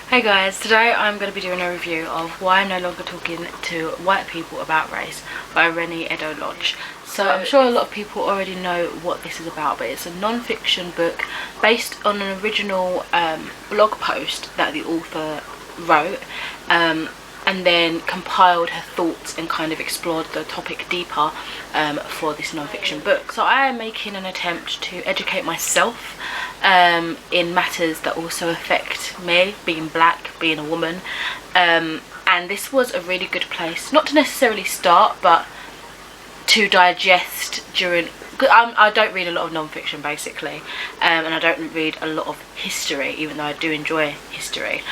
Hey guys, today I'm going to be doing a review of Why I'm No Longer Talking to White People About Race by Reni Eddo-Lodge. So I'm sure a lot of people already know what this is about, but it's a non-fiction book based on an original blog post that the author wrote and then compiled her thoughts and kind of explored the topic deeper for this non-fiction book. So I am making an attempt to educate myself in matters that also affect me, being black, being a woman, and this was a really good place, not to necessarily start, but to digest during. I don't read a lot of non-fiction basically, and I don't read a lot of history, even though I do enjoy history.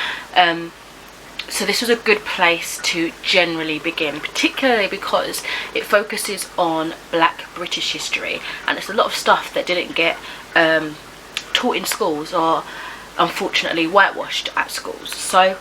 So this was a good place to generally begin, particularly because it focuses on black British history, and it's a lot of stuff that didn't get taught in schools, or unfortunately whitewashed at schools. So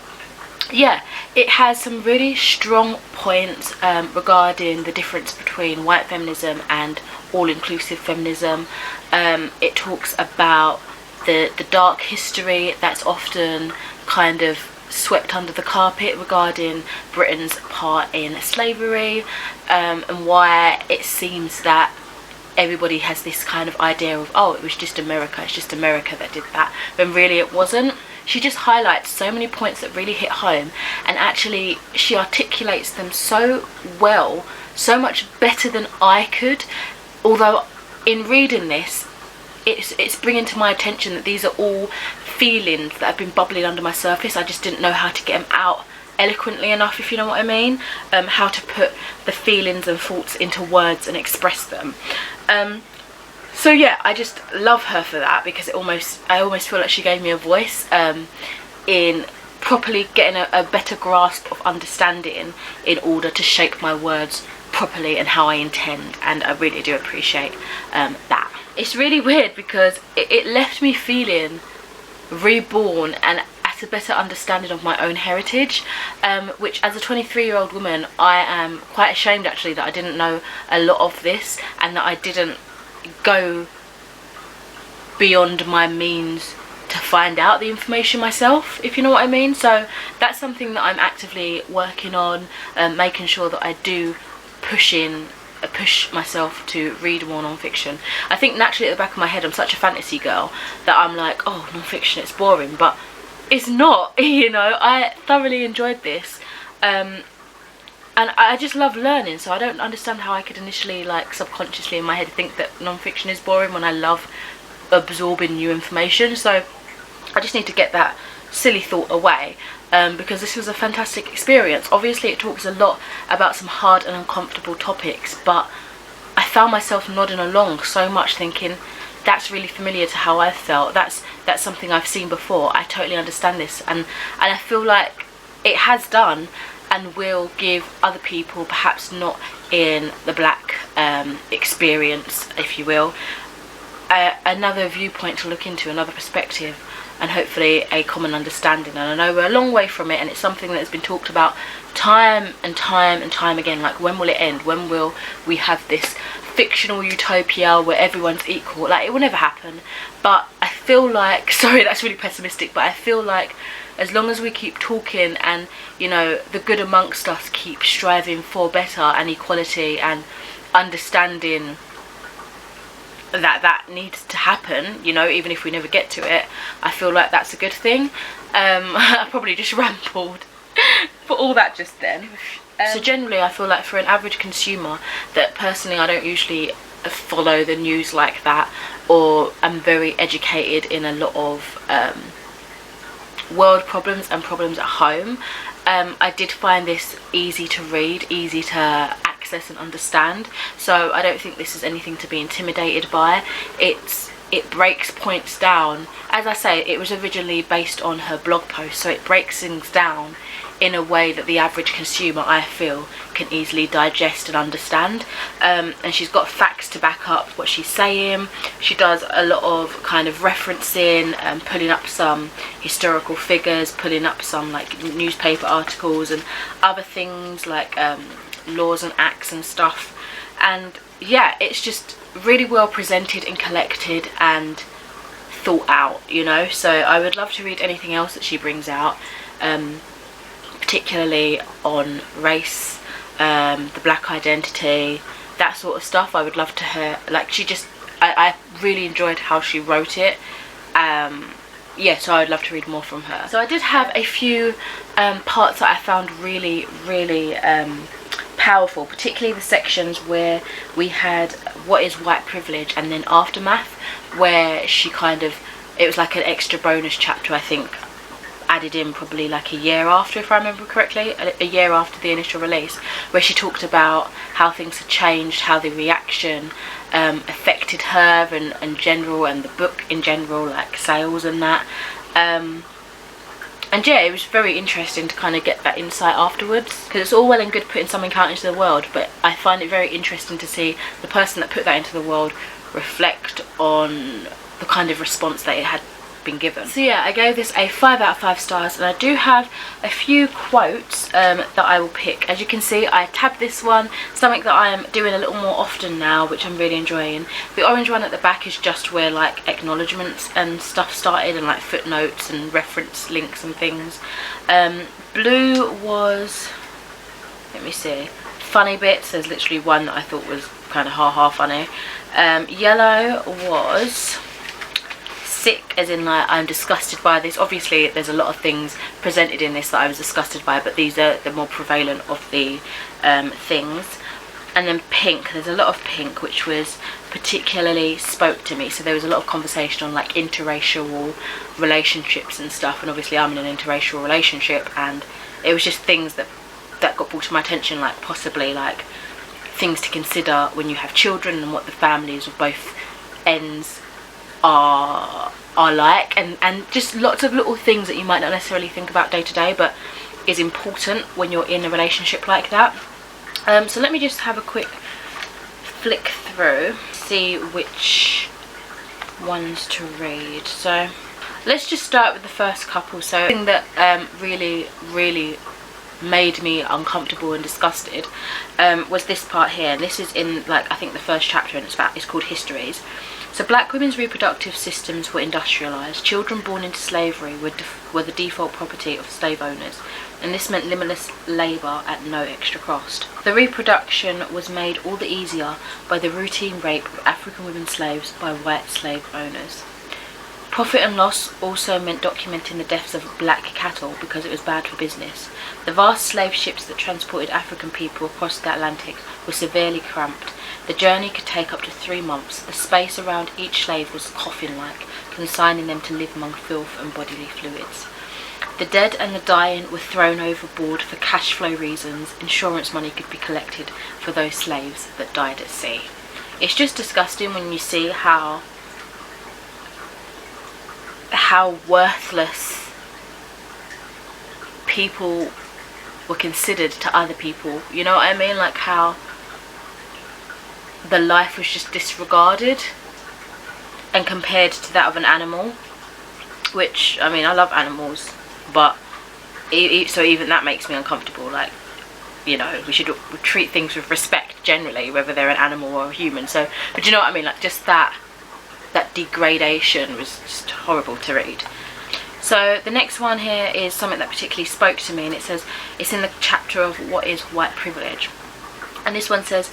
yeah, it has some really strong points regarding the difference between white feminism and all-inclusive feminism. It talks about the dark history that's often kind of swept under the carpet regarding Britain's part in slavery, and why it seems that everybody has this kind of idea of, oh, it was just America, it's just America that did that, when really it wasn't. She just highlights so many points that really hit home, and actually she articulates them so well, so much better than I could. Although in reading this, it's bringing to my attention that these are all feelings that have been bubbling under my surface. I just didn't know how to get them out eloquently enough, if you know what I mean, how to put the feelings and thoughts into words and express them. So yeah, I just love her for that, because I almost feel like she gave me a voice in properly getting a better grasp of understanding in order to shape my words properly and how I intend, and I really do appreciate that. It's really weird because it left me feeling reborn and at a better understanding of my own heritage, which as a 23-year-old woman I am quite ashamed actually that I didn't know a lot of this, and that I didn't go beyond my means to find out the information myself, if you know what I mean. So that's something that I'm actively working on, making sure that I do push myself to read more non-fiction. I think naturally at the back of my head I'm such a fantasy girl that I'm like, oh, non-fiction, it's boring, but it's not. You know, I thoroughly enjoyed this, and I just love learning, so I don't understand how I could initially, like, subconsciously in my head think that non-fiction is boring when I love absorbing new information. So I just need to get that silly thought away, because this was a fantastic experience. Obviously it talks a lot about some hard and uncomfortable topics, but I found myself nodding along so much, thinking that's really familiar to how I felt, that's something I've seen before, I totally understand this, and I feel like it has done and will give other people, perhaps not in the black experience, if you will, another viewpoint to look into, another perspective, and hopefully a common understanding. And I know we're a long way from it, and it's something that has been talked about time and time and time again, like, when will it end, when will we have this fictional utopia where everyone's equal? Like, it will never happen. But I feel like, sorry, that's really pessimistic, but I feel like as long as we keep talking and, you know, the good amongst us keep striving for better and equality and understanding that needs to happen, you know, even if we never get to it, I feel like that's a good thing. I probably just rambled for all that just then. So generally I feel like for an average consumer, that personally I don't usually follow the news like that, or I'm very educated in a lot of world problems and problems at home. I did find this easy to read, easy to access and understand, so I don't think this is anything to be intimidated by. It breaks points down. As I say, it was originally based on her blog post, so it breaks things down in a way that the average consumer, I feel, can easily digest and understand, and she's got facts to back up what she's saying. She does a lot of kind of referencing, pulling up some historical figures, pulling up some like newspaper articles and other things like laws and acts and stuff. And yeah, it's just really well presented and collected and thought out, you know. So I would love to read anything else that she brings out, particularly on race, the black identity, that sort of stuff. I would love to hear, like, I really enjoyed how she wrote it. Yeah, so I'd love to read more from her. So I did have a few parts that I found really powerful, particularly the sections where we had what is white privilege and then aftermath, where she kind of, it was like an extra bonus chapter, I think, added in probably like a year after, if I remember correctly, a year after the initial release, where she talked about how things had changed, how the reaction affected her and general, and the book in general, like sales and that. And yeah, it was very interesting to kind of get that insight afterwards, because it's all well and good putting something out into the world, but I find it very interesting to see the person that put that into the world reflect on the kind of response that it had been given. So yeah, I gave this a 5 out of 5 stars, and I do have a few quotes that I will pick. As you can see, I tabbed this one, something that I am doing a little more often now, which I'm really enjoying. The orange one at the back is just where like acknowledgements and stuff started, and like footnotes and reference links and things. Blue was, let me see, funny bits. There's literally one that I thought was kind of ha-ha funny. Yellow was sick, as in like I'm disgusted by this. Obviously there's a lot of things presented in this that I was disgusted by, but these are the more prevalent of the things. And then pink, there's a lot of pink, which was particularly spoke to me. So there was a lot of conversation on like interracial relationships and stuff, and obviously I'm in an interracial relationship, and it was just things that got brought to my attention, like possibly like things to consider when you have children, and what the families of both ends are like, and just lots of little things that you might not necessarily think about day to day, but is important when you're in a relationship like that. So let me just have a quick flick through, see which ones to read. So let's just start with the first couple. So the thing that really made me uncomfortable and disgusted was this part here, and this is in like I think the first chapter, and it's called Histories. So black women's reproductive systems were industrialised. Children born into slavery were the default property of slave owners, and this meant limitless labour at no extra cost. The reproduction was made all the easier by the routine rape of African women slaves by white slave owners. Profit and loss also meant documenting the deaths of black cattle because it was bad for business. The vast slave ships that transported African people across the Atlantic were severely cramped. The journey could take up to 3 months. The space around each slave was coffin-like, consigning them to live among filth and bodily fluids. The dead and the dying were thrown overboard for cash flow reasons. Insurance money could be collected for those slaves that died at sea. It's just disgusting when you see how worthless people were considered to other people. You know what I mean? Like how the life was just disregarded and compared to that of an animal, which, I mean, I love animals, but so even that makes me uncomfortable. Like, you know, we should treat things with respect generally, whether they're an animal or a human. So, but you know what I mean? Like, just that degradation was just horrible to read. So the next one here is something that particularly spoke to me, and it says, it's in the chapter of what is white privilege. And this one says,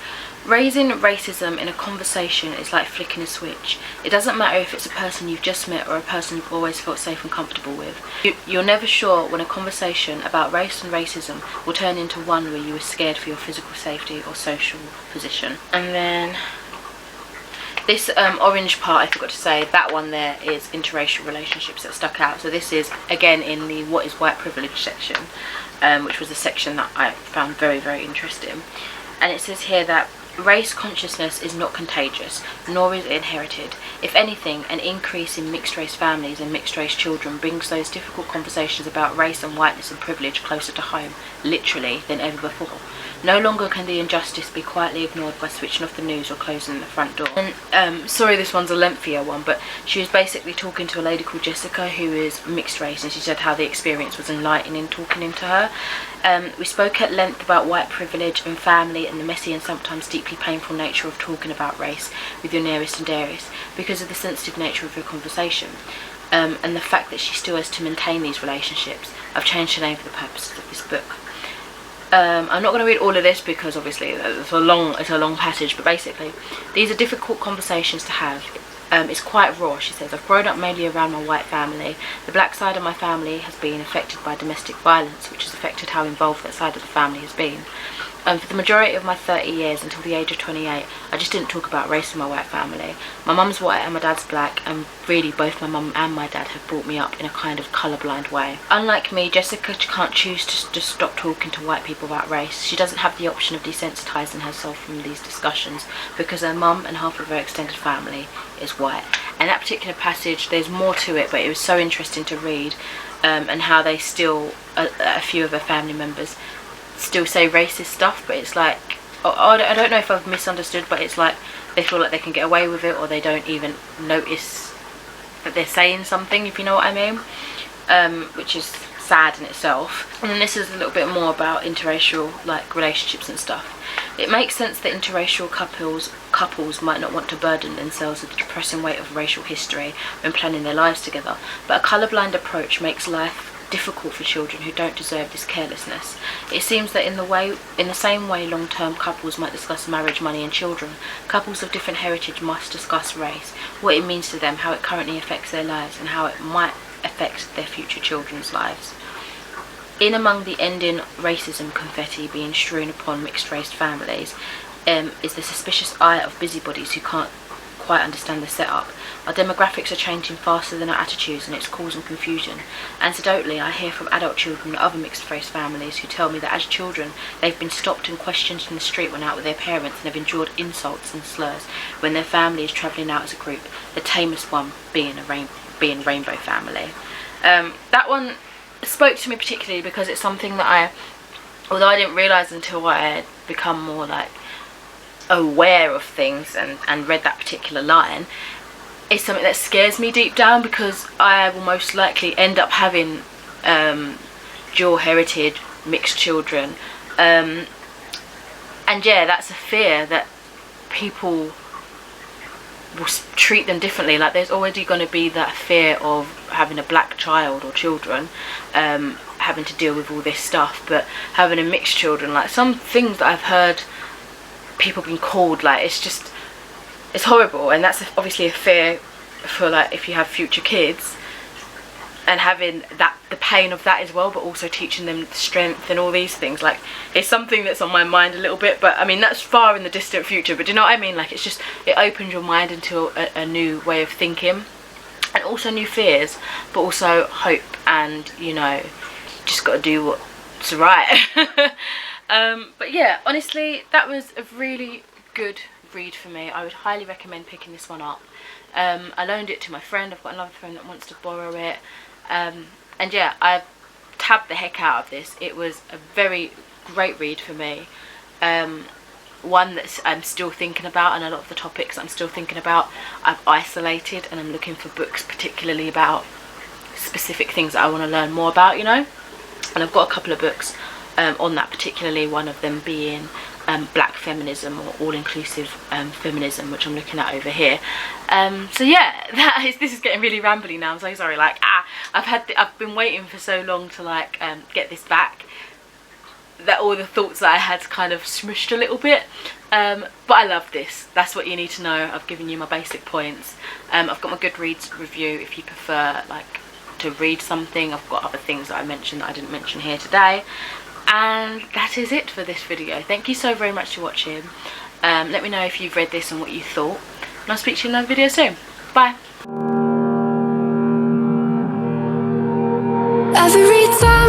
raising racism in a conversation is like flicking a switch. It doesn't matter if it's a person you've just met or a person you've always felt safe and comfortable with. You're never sure when a conversation about race and racism will turn into one where you are scared for your physical safety or social position. And then this orange part, I forgot to say, that one there is interracial relationships that stuck out. So this is again in the what is white privilege section, which was a section that I found very, very interesting. And it says here that race consciousness is not contagious, nor is it inherited. If anything, an increase in mixed race families and mixed race children brings those difficult conversations about race and whiteness and privilege closer to home, literally, than ever before. No longer can the injustice be quietly ignored by switching off the news or closing the front door. And sorry, this one's a lengthier one, but she was basically talking to a lady called Jessica who is mixed race, and she said how the experience was enlightening talking to her. We spoke at length about white privilege and family and the messy and sometimes deep deeply painful nature of talking about race with your nearest and dearest because of the sensitive nature of your conversation. And the fact that she still has to maintain these relationships. I've changed the name for the purposes of this book. I'm not going to read all of this because obviously it's a long passage, but basically these are difficult conversations to have. It's quite raw, she says. I've grown up mainly around my white family. The black side of my family has been affected by domestic violence, which has affected how involved that side of the family has been. For the majority of my 30 years until the age of 28, I just didn't talk about race in my white family. My mum's white and my dad's black, and really both my mum and my dad have brought me up in a kind of colourblind way. Unlike me, Jessica can't choose to just stop talking to white people about race. She doesn't have the option of desensitising herself from these discussions because her mum and half of her extended family is white. And that particular passage, there's more to it, but it was so interesting to read, and how they still, a few of her family members still say racist stuff, but it's like, I don't know if I've misunderstood, but it's like they feel like they can get away with it, or they don't even notice that they're saying something, if you know what I mean, which is sad in itself. And then this is a little bit more about interracial like relationships and stuff. It makes sense that interracial couples might not want to burden themselves with the depressing weight of racial history when planning their lives together, but a colourblind approach makes life difficult for children who don't deserve this carelessness. It seems that in the same way long-term couples might discuss marriage, money and children, couples of different heritage must discuss race, what it means to them, how it currently affects their lives and how it might affect their future children's lives. In among the ending racism confetti being strewn upon mixed-race families is the suspicious eye of busybodies who can't quite understand the setup. Our demographics are changing faster than our attitudes, and it's causing confusion. Anecdotally, I hear from adult children and other mixed-race families who tell me that as children they've been stopped and questioned in the street when out with their parents and have endured insults and slurs when their family is travelling out as a group, the tamest one being Rainbow Family. That one spoke to me particularly because it's something that although I didn't realise until I had become more like aware of things and read that particular line, it's something that scares me deep down, because I will most likely end up having dual heritage mixed children, and yeah, that's a fear that people will treat them differently. Like there's already going to be that fear of having a black child or children having to deal with all this stuff, but having a mixed children, like some things that I've heard people being called, like it's horrible, and that's obviously a fear for like if you have future kids, and having that, the pain of that as well, but also teaching them strength and all these things. Like it's something that's on my mind a little bit, but I mean that's far in the distant future, but do you know what I mean? Like it's just, it opens your mind into a new way of thinking, and also new fears, but also hope, and you know, just got to do what's right. But yeah, honestly, that was a really good read for me. I would highly recommend picking this one up. I loaned it to my friend. I've got another friend that wants to borrow it, and yeah, I've tabbed the heck out of this. It was a very great read for me, one that I'm still thinking about, and a lot of the topics I'm still thinking about I've isolated, and I'm looking for books particularly about specific things that I want to learn more about, you know. And I've got a couple of books on that, particularly one of them being black feminism, or all-inclusive feminism, which I'm looking at over here. So yeah, this is getting really rambly now. I'm so sorry. Like I've been waiting for so long to like get this back, that all the thoughts that I had kind of smushed a little bit, but I love this. That's what you need to know. I've given you my basic points. I've got my Goodreads review if you prefer like to read something. I've got other things that I mentioned that I didn't mention here today. And that is it for this video. Thank you so very much for watching. Let me know if you've read this and what you thought, and I'll speak to you in another video soon. Bye. Every time